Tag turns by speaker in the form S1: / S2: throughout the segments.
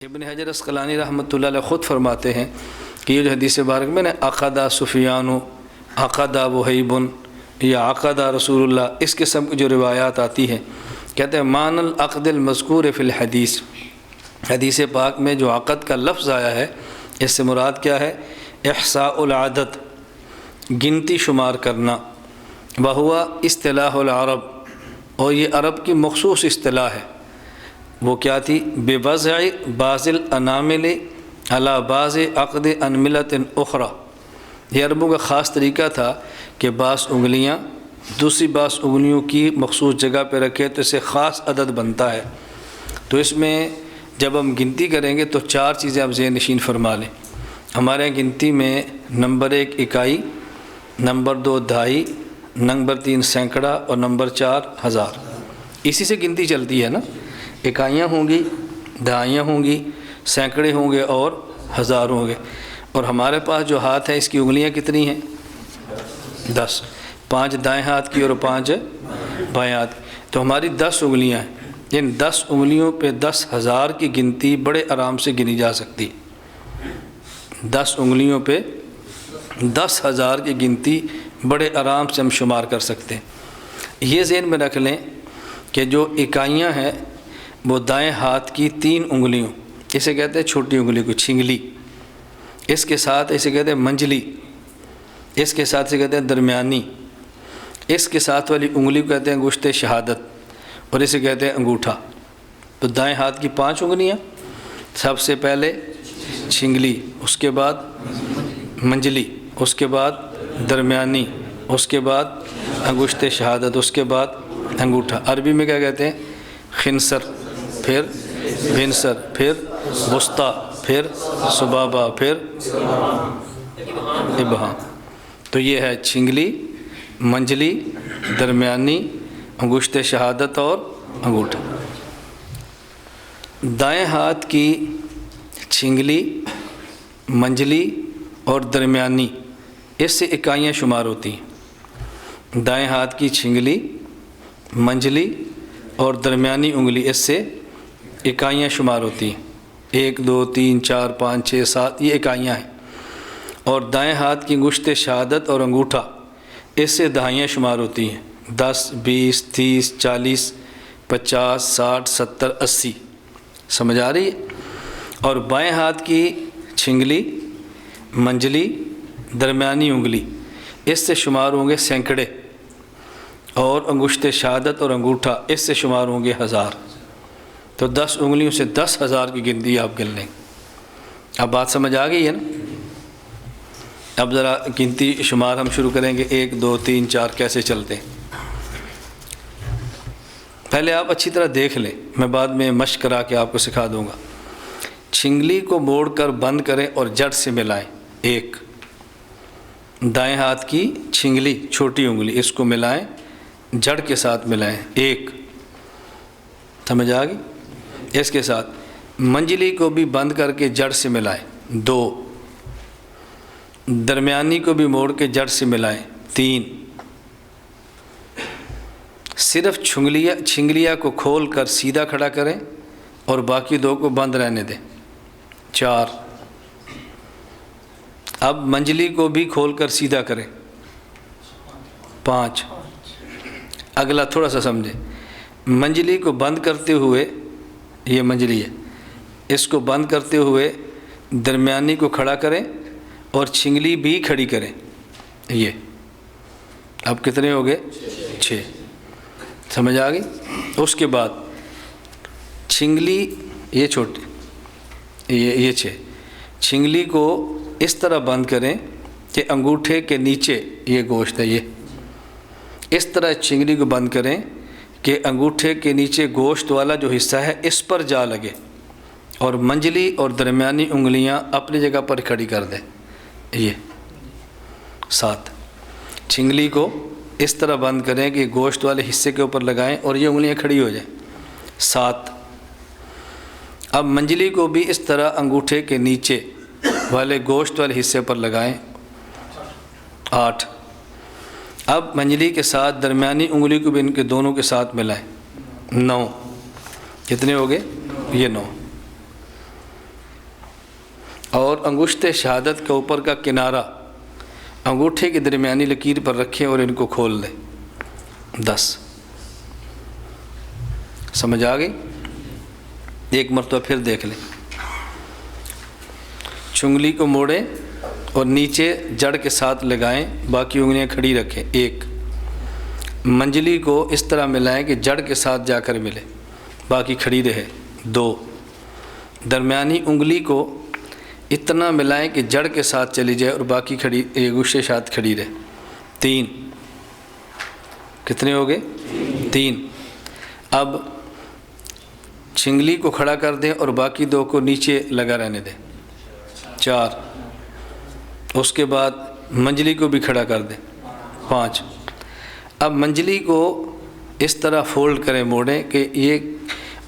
S1: ابن حجر اسقلانی رحمۃ اللہ علیہ خود فرماتے ہیں کہ یہ جو حدیث مبارک میں نے عقدہ سفیان عقدہ وہیب یا عقدہ رسول اللہ، اس قسم کی جو روایات آتی ہیں، کہتے ہیں مان العقد المذکور فی الحدیث، حدیث پاک میں جو عقد کا لفظ آیا ہے اس سے مراد کیا ہے؟ احصاء العدد، گنتی شمار کرنا، وہوا اصطلاح العرب، اور یہ عرب کی مخصوص اصطلاح ہے۔ وہ کیا تھی؟ بوضع بعض الانامل علی بعض عقد انملۃ اخرى، یہ عربوں کا خاص طریقہ تھا کہ بعض انگلیاں دوسری بعض انگلیوں کی مخصوص جگہ پہ رکھے تو اسے خاص عدد بنتا ہے۔ تو اس میں جب ہم گنتی کریں گے تو چار چیزیں آپ ذہن نشین فرما لیں۔ ہمارے یہاں گنتی میں نمبر 1 اکائی، نمبر 2 دہائی، نمبر 3 سینکڑا اور نمبر 4 ہزار، اسی سے گنتی چلتی ہے نا۔ اکائیاں ہوں گی، دہائیاں ہوں گی، سینکڑے ہوں گے اور ہزار ہوں گے۔ اور ہمارے پاس جو ہاتھ ہے اس کی انگلیاں کتنی ہیں؟ 10، 5 دائیں ہاتھ کی اور 5 بائیں ہاتھ کی، تو ہماری 10 انگلیاں ہیں۔ ان 10 انگلیوں پہ 10,000 کی گنتی بڑے آرام سے گنی جا سکتی۔ 10 انگلیوں پہ 10,000 کی گنتی بڑے آرام سے ہم شمار کر سکتے ہیں۔ یہ ذہن میں رکھ لیں کہ جو اکائیاں ہیں وہ دائیں ہاتھ کی 3 انگلیوں، اسے کہتے ہیں چھوٹی انگلی کو چھنگلی، اس کے ساتھ اسے کہتے ہیں منجلی، اس کے ساتھ اسے کہتے ہیں درمیانی، اس کے ساتھ والی انگلی کو کہتے ہیں انگشت شہادت، اور اسے کہتے ہیں انگوٹھا۔ تو دائیں ہاتھ کی 5 انگلیاں، سب سے پہلے چھنگلی، اس کے بعد منجلی، اس کے بعد درمیانی، اس کے بعد انگشت شہادت، اس کے بعد انگوٹھا۔ عربی میں کیا کہتے ہیں؟ خنصر، پھر بنصر، پھر وسطیٰ، پھر سبابہ، پھر ابہام۔ تو یہ ہے چھنگلی، منجلی، درمیانی، انگشت شہادت اور انگوٹھا۔ دائیں ہاتھ کی چھنگلی، منجلی اور درمیانی، اس سے اکائیاں شمار ہوتی ہیں۔ دائیں ہاتھ کی چھنگلی، منجلی اور درمیانی انگلی، اس سے اکائیاں شمار ہوتی ہیں۔ 1 2 3 4 5 6 7، یہ اکائیاں ہیں۔ اور دائیں ہاتھ کی انگشت شہادت اور انگوٹھا، اس سے دہائیاں شمار ہوتی ہیں۔ 10 20 30 40 50 60 70 80، سمجھ آ رہی ہے؟ اور بائیں ہاتھ کی چھنگلی، منجلی، درمیانی انگلی، اس سے شمار ہوں گے سینکڑے، اور انگشت شہادت اور انگوٹھا، اس سے شمار ہوں گے 1000۔ تو 10 انگلیوں سے 10,000 کی گنتی آپ گن لیں۔ اب بات سمجھ آ گئی ہے نا؟ اب ذرا گنتی شمار ہم شروع کریں گے، 1 2 3 4 کیسے چلتے ہیں۔ پہلے آپ اچھی طرح دیکھ لیں، میں بعد میں مشق کرا کے آپ کو سکھا دوں گا۔ چھنگلی کو موڑ کر بند کریں اور جڑ سے ملائیں، 1۔ دائیں ہاتھ کی چھنگلی، چھوٹی انگلی، اس کو ملائیں، جڑ کے ساتھ ملائیں، 1۔ سمجھ آ گئی؟ اس کے ساتھ منجلی کو بھی بند کر کے جڑ سے ملائیں، 2۔ درمیانی کو بھی موڑ کے جڑ سے ملائیں، 3۔ صرف چھنگلیا کو کھول کر سیدھا کھڑا کریں اور باقی 2 کو بند رہنے دیں، 4۔ اب منجلی کو بھی کھول کر سیدھا کریں، 5۔ اگلا تھوڑا سا سمجھیں، منجلی کو بند کرتے ہوئے، یہ منجلی ہے، اس کو بند کرتے ہوئے درمیانی کو کھڑا کریں اور چھنگلی بھی کھڑی کریں، یہ اب کتنے ہو گئے؟ 6۔ سمجھ آ گئی؟ اس کے بعد چھنگلی، یہ چھوٹی، یہ 6، چھنگلی کو اس طرح بند کریں کہ انگوٹھے کے نیچے، یہ گوشت ہے، یہ اس طرح چھنگلی کو بند کریں کہ انگوٹھے کے نیچے گوشت والا جو حصہ ہے اس پر جا لگے، اور منجلی اور درمیانی انگلیاں اپنی جگہ پر کھڑی کر دیں، یہ 7۔ چھنگلی کو اس طرح بند کریں کہ گوشت والے حصے کے اوپر لگائیں اور یہ انگلیاں کھڑی ہو جائیں، 7۔ اب منجلی کو بھی اس طرح انگوٹھے کے نیچے والے گوشت والے حصے پر لگائیں، 8۔ اب منجلی کے ساتھ درمیانی انگلی کو بھی ان کے دونوں کے ساتھ ملائیں، 9۔ کتنے ہو گئے؟ یہ 9۔ اور انگشت شہادت کے اوپر کا کنارہ انگوٹھے کی درمیانی لکیر پر رکھیں اور ان کو کھول دیں 10۔ سمجھ آ گئی؟ ایک مرتبہ پھر دیکھ لیں۔ چنگلی کو موڑیں اور نیچے جڑ کے ساتھ لگائیں، باقی انگلیاں کھڑی رکھیں 1۔ منجلی کو اس طرح ملائیں کہ جڑ کے ساتھ جا کر ملے، باقی کھڑی رہے 2۔ درمیانی انگلی کو اتنا ملائیں کہ جڑ کے ساتھ چلی جائے اور باقی کھڑی گوشے ساتھ کھڑی رہے 3۔ کتنے ہو گئے؟ 3۔ اب چھنگلی کو کھڑا کر دیں اور باقی 2 کو نیچے لگا رہنے دیں 4۔ اس کے بعد منجلی کو بھی کھڑا کر دیں 5۔ اب منجلی کو اس طرح فولڈ کریں، موڑیں کہ یہ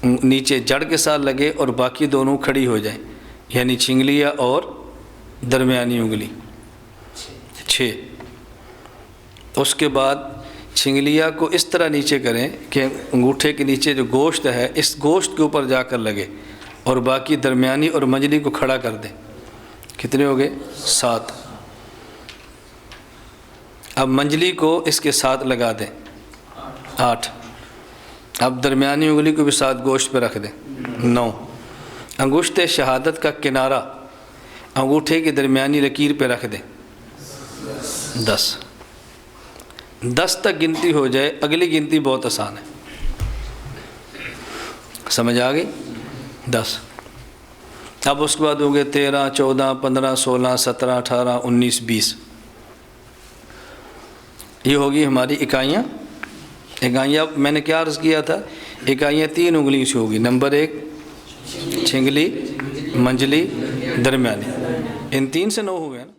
S1: نیچے جڑ کے ساتھ لگے اور باقی دونوں کھڑی ہو جائیں، یعنی چھنگلیاں اور درمیانی انگلی 6۔ اس کے بعد چھنگلیاں کو اس طرح نیچے کریں کہ انگوٹھے کے نیچے جو گوشت ہے اس گوشت کے اوپر جا کر لگے اور باقی درمیانی اور منجلی کو کھڑا کر دیں۔ کتنے ہو گئے؟ 7۔ اب منجلی کو اس کے ساتھ لگا دیں 8۔ اب درمیانی انگلی کو بھی ساتھ گوشت پہ رکھ دیں 9۔ انگشت شہادت کا کنارہ انگوٹھے کی درمیانی لکیر پہ رکھ دیں 10۔ 10 تک گنتی ہو جائے، اگلی گنتی بہت آسان ہے۔ سمجھ آ گئی؟ 10۔ اب اس کے بعد ہو گئے 13، 14، 15، 16، 17، 18، 19، 20۔ یہ ہوگی ہماری اکائیاں۔ اکائیاں میں نے کیا عرض کیا تھا؟ اکائیاں 3 انگلیوں سے ہوگی۔ نمبر 1 چھنگلی، منجلی، درمیانی، ان 3 سے 9 ہو گئے نا۔